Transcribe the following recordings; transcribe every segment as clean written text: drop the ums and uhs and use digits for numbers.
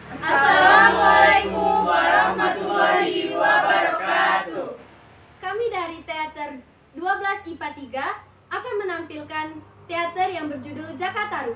Assalamualaikum warahmatullahi wabarakatuh. Kami dari Teater 12 IPA 3 akan menampilkan teater yang berjudul Jakatarup.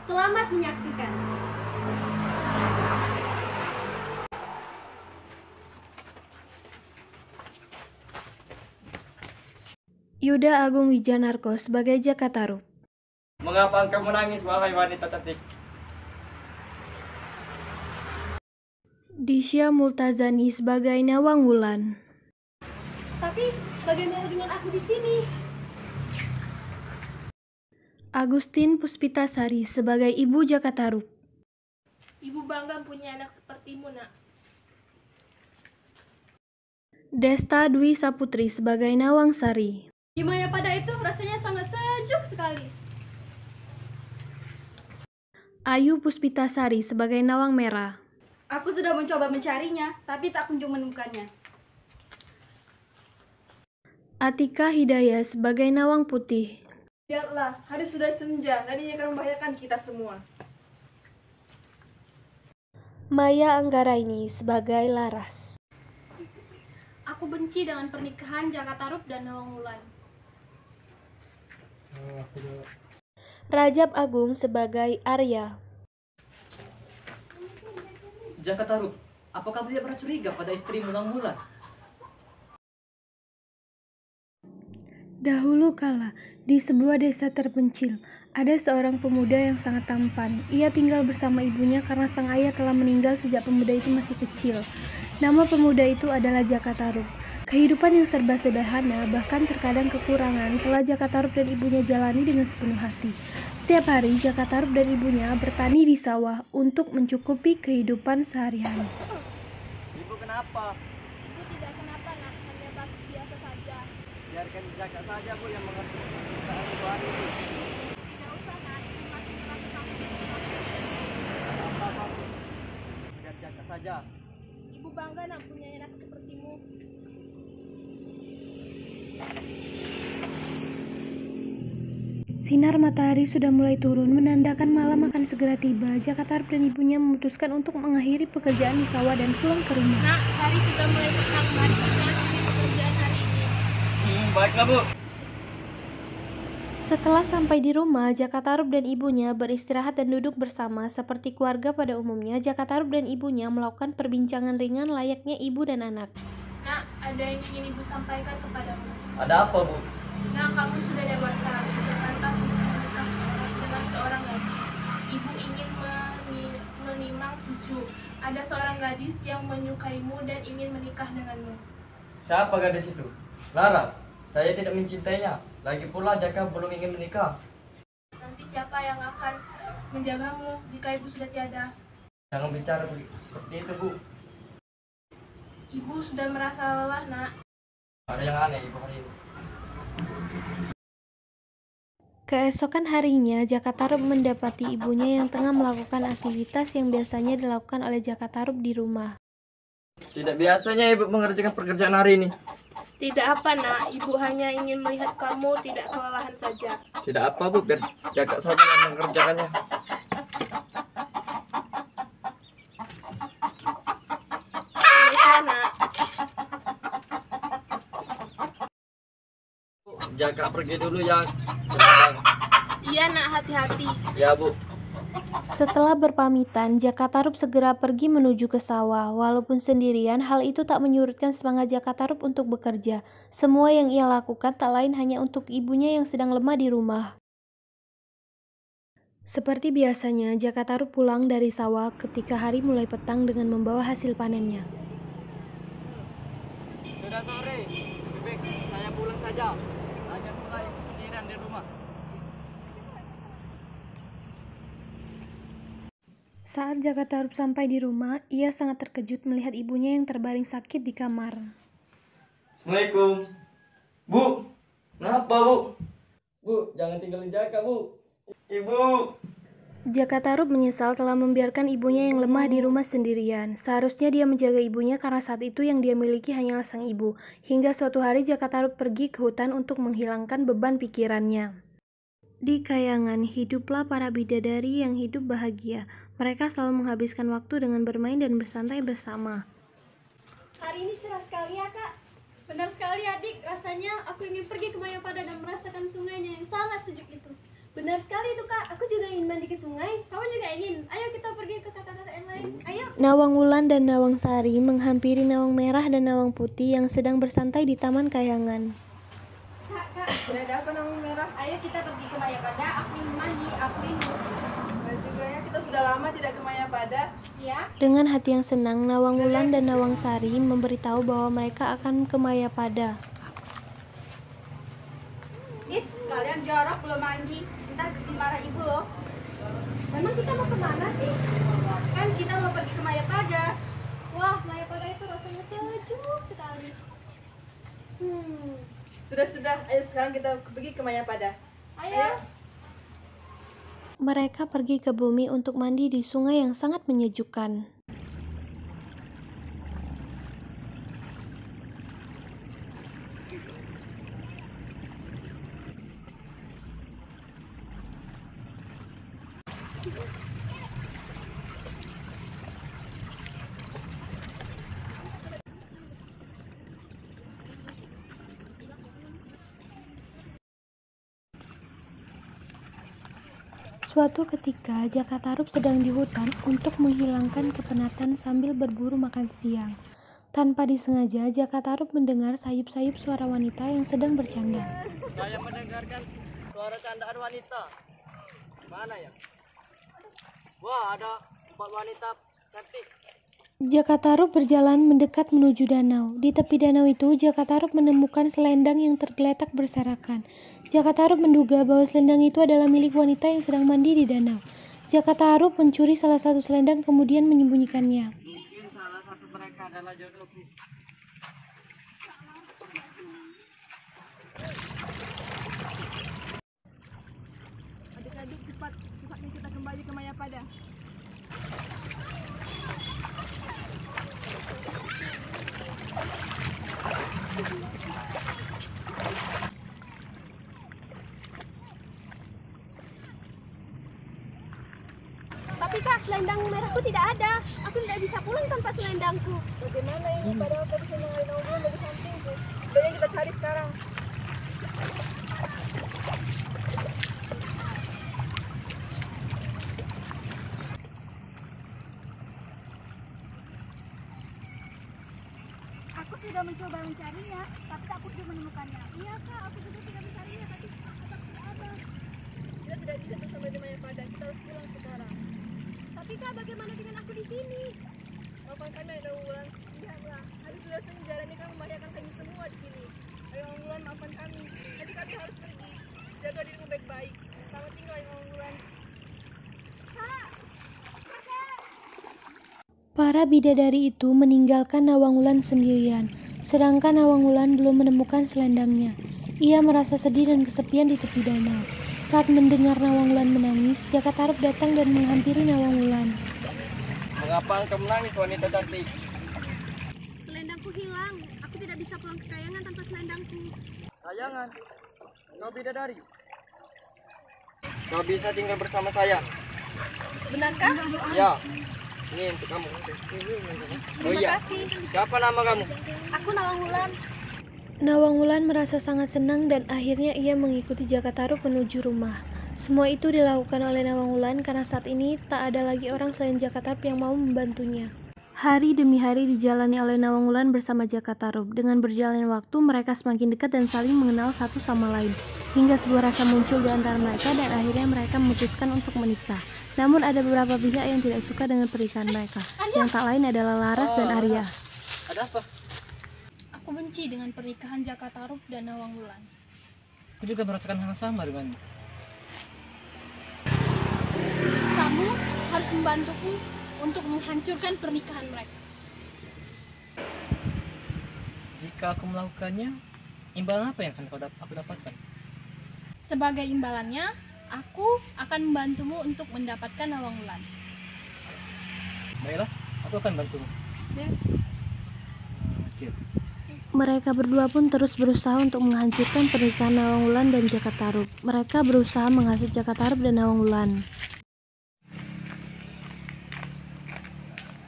Selamat menyaksikan. Yuda Agung Wijanarko sebagai Jakatarup. Mengapa engkau menangis, wahai wanita cantik? Disya Multazani sebagai Nawang Wulan. Tapi bagaimana dengan aku di sini? Agustin Puspitasari sebagai Ibu Jakatarup. Ibu bangga punya anak sepertimu, Nak. Desta Dwi Saputri sebagai Nawang Sari. Di Mayapada itu rasanya sangat sejuk sekali. Ayu Puspitasari sebagai Nawang Merah. Aku sudah mencoba mencarinya, tapi tak kunjung menemukannya. Atika Hidayah sebagai Nawang Putih. Lihatlah, hari sudah senja, tadinya akan membahayakan kita semua. Maya Anggaraini sebagai Laras. Aku benci dengan pernikahan Jakatarup dan Nawang Wulan. Rajab Agung sebagai Arya. Jakatarup, apakah tidak pernah curiga pada istrimu Nawang Wulan? Dahulu kala, di sebuah desa terpencil, ada seorang pemuda yang sangat tampan. Ia tinggal bersama ibunya karena sang ayah telah meninggal sejak pemuda itu masih kecil. Nama pemuda itu adalah Jakatarup. Kehidupan yang serba sederhana, bahkan terkadang kekurangan, telah Jakatarup dan ibunya jalani dengan sepenuh hati. Setiap hari, Jakatarup dan ibunya bertani di sawah untuk mencukupi kehidupan sehari-hari. Ibu kenapa? Ibu tidak kenapa, Nak, hanya batuk biasa saja. Biarkan Jaka saja, Bu, yang mengerti perkataan ibu hari ini. Tidak usah, Nak, ibu masih merasa sakit. Apa-apa, Bu. Biar Jaka saja. Ibu bangga, Nak, punya anak sepertimu. Sinar matahari sudah mulai turun, menandakan malam akan segera tiba. Jakatarup dan ibunya memutuskan untuk mengakhiri pekerjaan di sawah dan pulang ke rumah. Nak, hari sudah mulai petang. Mari kita akhiri pekerjaan hari ini. Baiklah, Bu. Setelah sampai di rumah, Jakatarup dan ibunya beristirahat dan duduk bersama. Seperti keluarga pada umumnya, Jakatarup dan ibunya melakukan perbincangan ringan layaknya ibu dan anak. Nak, ada yang ingin ibu sampaikan kepadamu. Ada apa, Bu? Nak, kamu sudah dewasa, sudah pantas untuk menikah dengan seorang gadis. Ibu ingin menimang cucu. Ada seorang gadis yang menyukaimu dan ingin menikah denganmu. Siapa gadis itu? Laras. Saya tidak mencintainya. Lagi pula Jaka belum ingin menikah. Nanti siapa yang akan menjagamu jika ibu sudah tiada? Jangan bicara seperti itu, Bu. Ibu sudah merasa lelah, Nak. Ada yang aneh ibu hari ini. Keesokan harinya, Jakatarup mendapati ibunya yang tengah melakukan aktivitas yang biasanya dilakukan oleh Jakatarup di rumah. Tidak biasanya ibu mengerjakan pekerjaan hari ini. Tidak apa, Nak, ibu hanya ingin melihat kamu tidak kelelahan saja. Tidak apa, Bu, biar Jaka saja yang mengerjakannya. Iya, Nak. Jaka pergi dulu ya. Silakan. Iya, Nak, hati-hati. Ya, Bu. Setelah berpamitan, Jakatarup segera pergi menuju ke sawah. Walaupun sendirian, hal itu tak menyurutkan semangat Jakatarup untuk bekerja. Semua yang ia lakukan tak lain hanya untuk ibunya yang sedang lemah di rumah. Seperti biasanya, Jakatarup pulang dari sawah ketika hari mulai petang dengan membawa hasil panennya. Sudah sore. Lebih baik saya pulang saja. Hanya mulai kesendirian di rumah. Saat Jakatarup sampai di rumah, ia sangat terkejut melihat ibunya yang terbaring sakit di kamar. Assalamualaikum. Bu, kenapa, Bu? Bu, jangan tinggalin Jaka, Bu. Ibu. Jakatarup menyesal telah membiarkan ibunya yang lemah di rumah sendirian. Seharusnya dia menjaga ibunya karena saat itu yang dia miliki hanyalah sang ibu. Hingga suatu hari Jakatarup pergi ke hutan untuk menghilangkan beban pikirannya. Di Kayangan, hiduplah para bidadari yang hidup bahagia. Mereka selalu menghabiskan waktu dengan bermain dan bersantai bersama. Hari ini cerah sekali ya kak. Benar sekali adik, rasanya aku ingin pergi ke Mayapada dan merasakan sungainya yang sangat sejuk itu. Benar sekali itu kak, aku juga ingin mandi ke sungai. Kamu juga ingin? Ayo kita pergi ke kakak-kakak yang lain. Ayo. Nawang Wulan dan Nawang Sari menghampiri Nawang Merah dan Nawang Putih yang sedang bersantai di Taman Kayangan. Kak, sudah ada apa Nawang Merah? Ayo kita pergi ke Mayapada, aku ingin mandi, aku rindu. Juga ya, kita sudah lama tidak ke Mayapada. Iya. Dengan hati yang senang, Nawang Wulan dan Nawang Sari memberitahu bahwa mereka akan ke Mayapada. Is, kalian jorok belum mandi. Ntar dimarah ibu loh. Memang kita mau kemana sih? Kan kita mau pergi ke Mayapada. Wah, Mayapada itu rasanya sejuk sekali. Sudah, ayo sekarang kita pergi ke Mayapada. Ayo. Mereka pergi ke bumi untuk mandi di sungai yang sangat menyejukkan. Suatu ketika, Jaka Tarub sedang di hutan untuk menghilangkan kepenatan sambil berburu makan siang. Tanpa disengaja, Jaka Tarub mendengar sayup-sayup suara wanita yang sedang bercanda. Saya mendengarkan suara candaan wanita. Mana ya? Wah, ada 4 wanita cantik. Jaka Tarub berjalan mendekat menuju danau. Di tepi danau itu, Jaka Tarub menemukan selendang yang tergeletak berserakan. Jaka Tarub menduga bahwa selendang itu adalah milik wanita yang sedang mandi di danau. Jaka Tarub mencuri salah satu selendang kemudian menyembunyikannya. Mungkin salah satu mereka adalah jodohku. Adik-adik, cepatnya kita kembali ke Mayapada. Tapi kak, selendang merahku tidak ada. Aku tidak bisa pulang tanpa selendangku. Bagaimana ini? Padahal tadi saya nyalain Nawang dari sampingku. Udah kita cari sekarang. Aku sudah mencoba mencarinya, tapi aku belum menemukannya. Iya kak, aku juga sudah mencarinya, tapi aku tidak ada. Kita tidak bisa bersama di Mayapada. Kita harus pulang sekarang. Tapi kak, bagaimana dengan aku di sini? Maafkan kami, Nawang Wulan. Lihatlah, hari sudah senja dan ini kan membahayakan kami semua di sini. Ayo Nawang Wulan, maafkan kami. Nanti kami harus pergi. Jaga dirimu baik-baik. Selamat tinggal, Nawang Wulan. Para bidadari itu meninggalkan Nawang Wulan sendirian, sedangkan Nawang Wulan belum menemukan selendangnya. Ia merasa sedih dan kesepian di tepi danau. Saat mendengar Nawang Wulan menangis, Jaka Tarub datang dan menghampiri Nawang Wulan. Mengapa engkau menangis, wanita cantik? Selendangku hilang. Aku tidak bisa pulang ke Kayangan tanpa selendangku. Kayangan, kau bidadari. Kau bisa tinggal bersama saya. Benarkah? Ya, ini untuk kamu. Oh iya, siapa nama kamu? Aku Nawang Wulan. Nawang Wulan merasa sangat senang dan akhirnya ia mengikuti Jaka Tarub menuju rumah. Semua itu dilakukan oleh Nawang Wulan karena saat ini tak ada lagi orang selain Jaka Tarub yang mau membantunya. Hari demi hari dijalani oleh Nawang Wulan bersama Jaka Tarub. Dengan berjalannya waktu, mereka semakin dekat dan saling mengenal satu sama lain. Hingga sebuah rasa muncul di antara mereka dan akhirnya mereka memutuskan untuk menikah. Namun ada beberapa pihak yang tidak suka dengan pernikahan mereka. Yang tak lain adalah Laras dan Arya. Ada apa? Aku benci dengan pernikahan Jaka Tarub dan Nawang Wulan. Aku juga merasakan hal yang sama denganmu. Kamu harus membantuku untuk menghancurkan pernikahan mereka. Jika aku melakukannya, imbalan apa yang akan aku dapatkan? Sebagai imbalannya, aku akan membantumu untuk mendapatkan Nawang Wulan. Baiklah, aku akan bantumu. Ya. Oke. Mereka berdua pun terus berusaha untuk menghancurkan pernikahan Nawang Wulan dan Jaka Tarub. Mereka berusaha menghasut Jaka Tarub dan Nawang Wulan.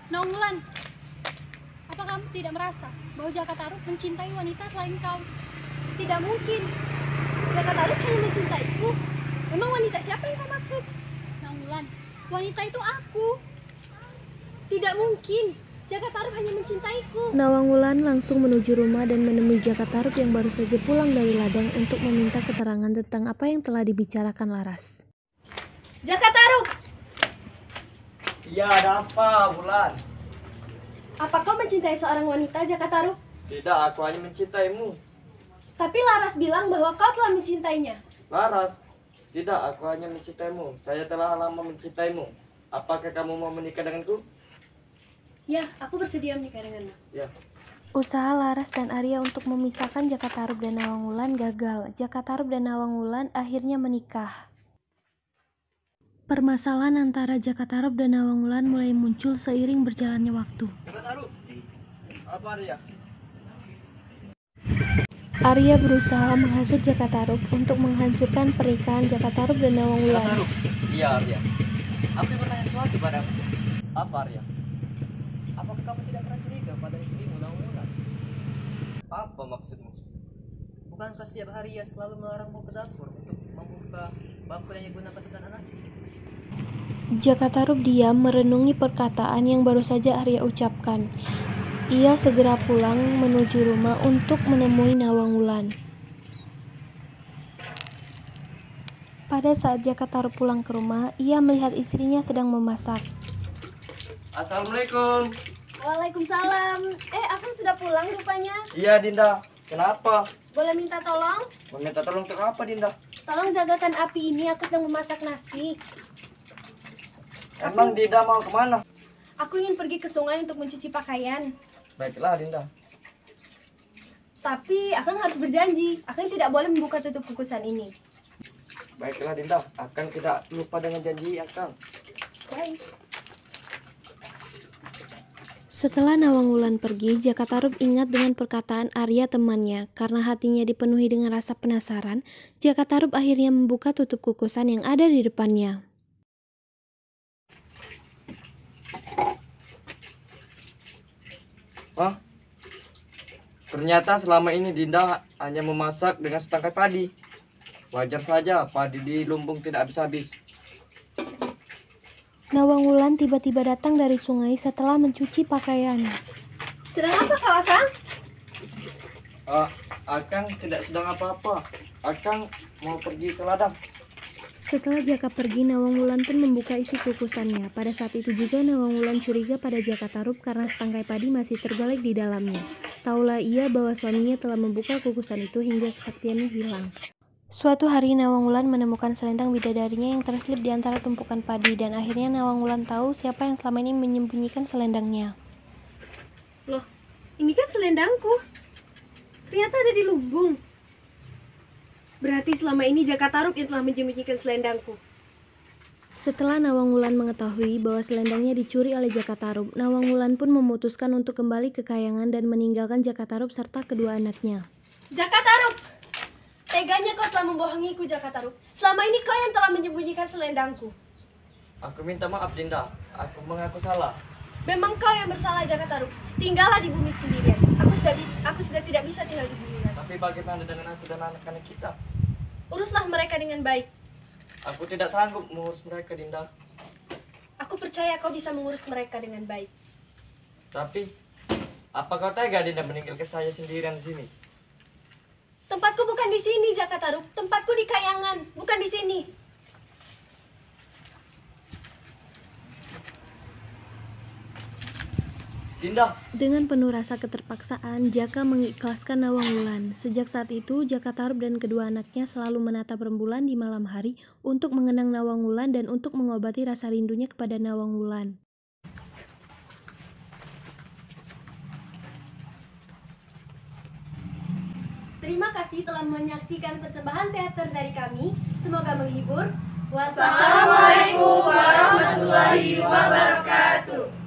Nawang Wulan, apa kamu tidak merasa bahwa Jaka Tarub mencintai wanita selain kau? Tidak mungkin. Jaka Tarub hanya mencintaiku. Memang wanita siapa yang kau maksud? Nawang Wulan, wanita itu aku. Tidak mungkin. Jaka Tarub hanya mencintaiku. Nawang Wulan langsung menuju rumah dan menemui Jaka Tarub yang baru saja pulang dari ladang untuk meminta keterangan tentang apa yang telah dibicarakan Laras. Jaka Tarub, Iya, ada apa, Wulan? apa kau mencintai seorang wanita, Jaka Tarub? Tidak, aku hanya mencintaimu. Tapi Laras bilang bahwa kau telah mencintainya. Laras, tidak, aku hanya mencintaimu. Saya telah lama mencintaimu. Apakah kamu mau menikah denganku? Ya, aku bersedia menikah denganmu. Ya. Usaha Laras dan Arya untuk memisahkan Jaka Tarub dan Nawang Wulan gagal. Jaka Tarub dan Nawang Wulan akhirnya menikah. Permasalahan antara Jaka Tarub dan Nawang Wulan mulai muncul seiring berjalannya waktu. Apa Arya? Arya berusaha menghasut Jaka Tarub untuk menghancurkan pernikahan Jaka Tarub dan Nawang Wulan. Tarub, Iya, Arya. aku ingin bertanya sesuatu padamu. Apa, Arya? Apakah kamu tidak pernah curiga pada istrimu Nawang Wulan? Apa maksudmu? Bukankah setiap hari ia selalu melarangmu ke dapur untuk membuka bangku yang digunakan untuk nasi? Jaka Tarub diam merenungi perkataan yang baru saja Arya ucapkan. Ia segera pulang menuju rumah untuk menemui Nawang Wulan. Pada saat Jaka Tarub pulang ke rumah, ia melihat istrinya sedang memasak. Assalamualaikum. Waalaikumsalam. Aku sudah pulang rupanya. Iya, Dinda. Kenapa? Boleh minta tolong? Meminta tolong untuk apa, Dinda? Tolong jagakan api ini, aku sedang memasak nasi. Emang Dinda mau kemana? Aku ingin pergi ke sungai untuk mencuci pakaian. Baiklah, Dinda. Tapi Akang harus berjanji, Akang tidak boleh membuka tutup kukusan ini. Baiklah, Dinda. Akan tidak lupa dengan janji Akang. Baik. Setelah Nawang Wulan pergi, Jaka Tarub ingat dengan perkataan Arya temannya. Karena hatinya dipenuhi dengan rasa penasaran, Jaka Tarub akhirnya membuka tutup kukusan yang ada di depannya. Wah, ternyata selama ini Dinda hanya memasak dengan setangkai padi. Wajar saja padi di lumbung tidak habis-habis. Nawang Wulan tiba-tiba datang dari sungai setelah mencuci pakaian. Sedang apa kau, Akang? Akang tidak sedang apa-apa. Akang mau pergi ke ladang. Setelah Jaka pergi, Nawang Wulan pun membuka isi kukusannya. Pada saat itu juga Nawang Wulan curiga pada Jaka Tarub karena setangkai padi masih terbalik di dalamnya. Taulah ia bahwa suaminya telah membuka kukusan itu hingga kesaktiannya hilang. Suatu hari Nawang Wulan menemukan selendang bidadarinya yang terselip di antara tumpukan padi dan akhirnya Nawang Wulan tahu siapa yang selama ini menyembunyikan selendangnya. Loh, ini kan selendangku. Ternyata ada di lumbung. Berarti selama ini Jaka Tarub yang telah menyembunyikan selendangku. Setelah Nawang Wulan mengetahui bahwa selendangnya dicuri oleh Jaka Tarub, Nawang Wulan pun memutuskan untuk kembali ke kayangan dan meninggalkan Jaka Tarub serta kedua anaknya. Jaka Tarub! Teganya kau telah membohongiku, Jaka Tarub. Selama ini kau yang telah menyembunyikan selendangku. Aku minta maaf, Dinda. Aku mengaku salah. Memang kau yang bersalah, Jaka Tarub. Tinggallah di bumi sendirian. Aku sudah tidak bisa tinggal di bumi lagi. Tapi bagaimana dengan aku dan anak-anak kita? Uruslah mereka dengan baik. Aku tidak sanggup mengurus mereka, Dinda. Aku percaya kau bisa mengurus mereka dengan baik. Tapi, apa kau tega Dinda meninggalkan saya sendirian di sini? Tempatku bukan di sini, Jaka Tarub. Tempatku di kayangan, bukan di sini. Dinda, Dengan penuh rasa keterpaksaan, Jaka mengikhlaskan Nawang Wulan. Sejak saat itu, Jaka Tarub dan kedua anaknya selalu menatap rembulan di malam hari untuk mengenang Nawang Wulan dan untuk mengobati rasa rindunya kepada Nawang Wulan. Terima kasih telah menyaksikan persembahan teater dari kami. Semoga menghibur. Wassalamualaikum warahmatullahi wabarakatuh.